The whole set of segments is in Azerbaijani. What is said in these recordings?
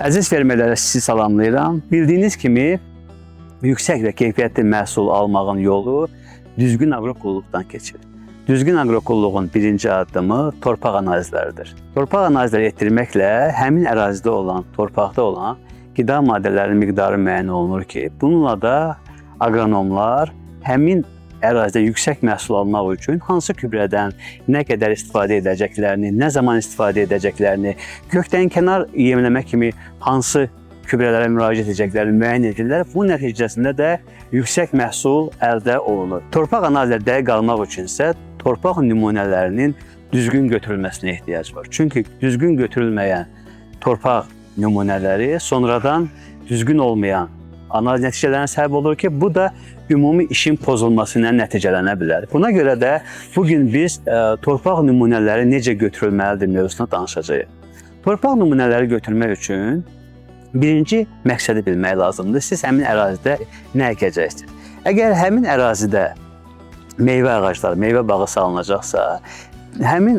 Əziz fermerlərə sizi salamlayıram. Bildiyiniz kimi, yüksək və keyfiyyətli məhsul almağın yolu düzgün aqroqulluqdan keçir. Düzgün aqroqulluğun birinci addımı torpaq analizləridir. Torpaq analizləri etdirməklə həmin ərazidə olan, torpaqda olan qida maddələrinin miqdarı müəyyən olunur ki, bununla da aqronomlar həmin ərazidə yüksək məhsul almaq üçün hansı gübrədən nə qədər istifadə edəcəklərini, nə zaman istifadə edəcəklərini, kökdən kənar yemləmə kimi hansı gübrələrə müraciət edəcəklərini müəyyən edirlər. Bu nəticəsində də yüksək məhsul əldə olunur. Torpaq analizləri dəqiq almaq üçün isə torpaq nümunələrinin düzgün götürülməsinə ehtiyac var. Çünki düzgün götürülməyən torpaq nümunələri sonradan düzgün olmayan analiz nəticələrinə səbəb olur ki, bu da ümumi işin pozulması ilə nəticələnə bilər. Buna görə də bugün biz torpaq nümunələri necə götürülməlidir mövzusuna danışacağıq. Torpaq nümunələri götürmək üçün birinci məqsədi bilmək lazımdır. Siz həmin ərazidə nə əkəcəksiniz? Əgər həmin ərazidə meyvə ağacları, meyvə bağı salınacaqsa, həmin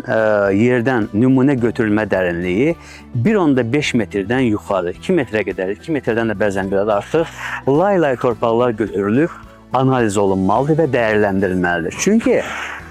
yerdən nümunə götürülmə dərinliyi 1.5 metrdən yuxarı, 2 metrə qədər, 2 metrdən də bəzən biraz artıq lay-lay torpaqlar götürülüb analiz olunmalıdır və dəyərləndirilməlidir. Çünki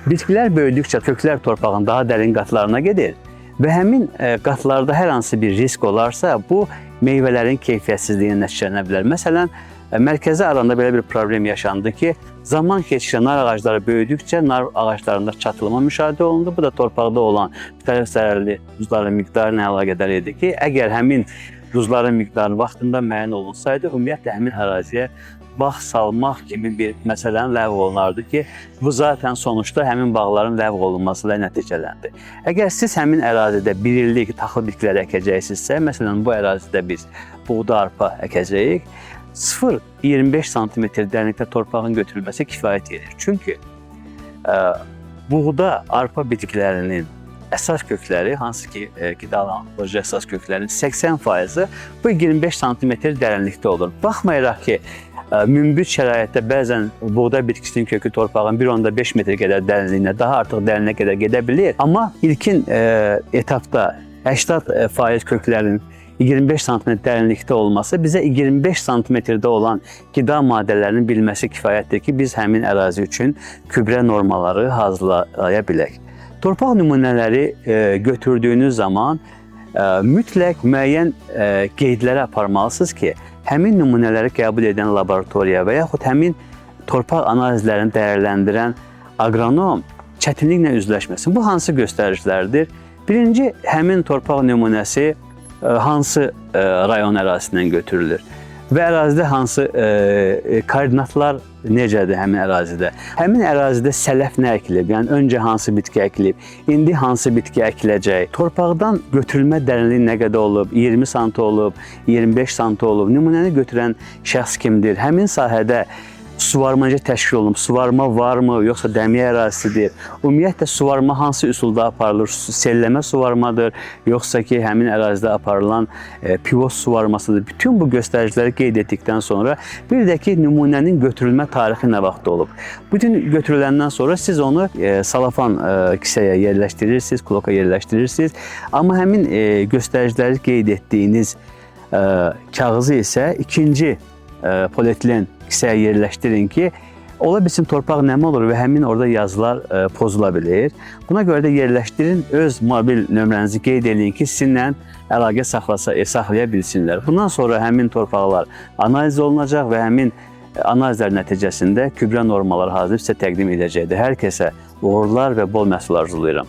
bitkilər böyüdükcə köklər torpağın daha dərin qatlarına gedir və həmin qatlarda hər hansı bir risk olarsa, bu meyvələrin keyfiyyətsizliyinə nəticələnə bilər. Məsələn, mərkəzi aranda belə bir problem yaşandı ki, zaman keçdikcə nar ağacları böyüdükcə nar ağaclarında çatılma müşahidə olundu. Bu da torpaqda olan müxtəlif zərərli duzların miqdarı ilə əlaqədar idi ki, əgər həmin duzların miqdarı vaxtında müəyyən olunsaydı, ümumiyyətlə həmin əraziyə bağ salmaq kimi bir məsələn ləğv olunardı ki, bu zaten sonuçda həmin bağların ləğv olunması ilə nəticələndi. Əgər siz həmin ərazidə bir illik taxıl bitkilər əkəcəksinizsə, məsələn bu ərazidə biz buğda arpa əkəcəyik, 0-25 sm dərinlikdə torpağın götürülməsi kifayət edir. Çünki buğda arpa bitkilərinin əsas kökləri, hansı ki qidalandırıcı əsas köklərinin 80%-i bu 25 sm dərinlikdə olur. Baxmayaraq ki, münbit şəraitdə bəzən buğda bitkisinin kökü torpağın 1.5 metr qədər dərinliyinə, daha artıq dərinliyə qədər gedə bilir. Amma ilkin etapda 80% köklərin 25 sm dərinlikdə olması bizə 25 sm-də olan qida maddələrinin bilməsi kifayətdir ki, biz həmin ərazi üçün gübrə normaları hazırlaya bilək. Torpaq nümunələri götürdüyünüz zaman mütləq müəyyən qeydlərə aparmalısınız ki, həmin nümunələri qəbul edən laboratoriya və yaxud həmin torpaq analizlərini dəyərləndirən aqronom çətinliklə üzləşməsin. Bu hansı göstəricilərdir? Birinci, həmin torpaq nümunəsi hansı rayon ərazisindən götürülür və ərazidə hansı koordinatlar necədir həmin ərazidə? Həmin ərazidə sələf nə əkilib? Yəni, öncə hansı bitki əkilib? İndi hansı bitki əkiləcək? Torpaqdan götürülmə dərinliyi nə qədər olub? 20 sm olub, 25 sm olub? Nümunəni götürən şəxs kimdir? Həmin sahədə suvarma necə təşkil olunub? Suvarma varmı, yoxsa dəmiyə ərazisidir? Ümumiyyətlə, suvarma hansı üsulda aparılır? Selləmə suvarmadır, yoxsa ki, həmin ərazidə aparılan pivot suvarmasıdır? Bütün bu göstəriciləri qeyd etdikdən sonra bir də ki, nümunənin götürülmə tarixi nə vaxt olub? Bütün götürüləndən sonra siz onu salafan kisəyə yerləşdirirsiniz, kloka yerləşdirirsiniz. Amma həmin göstəriciləri qeyd etdiyiniz kağızı isə ikinci polietilen kisəyə yerləşdirin ki, ola bilsin torpaq nəmi olur və həmin orada yazılar pozula bilir. Buna görə də yerləşdirin, öz mobil nömrənizi qeyd edin ki, sizinlə əlaqə saxlaya bilsinlər. Bundan sonra həmin torpaqlar analiz olunacaq və həmin analizlər nəticəsində gübrə normaları hazırlayıb sizə təqdim edəcəkdir. Hər kəsə uğurlar və bol məhsul arzulayıram.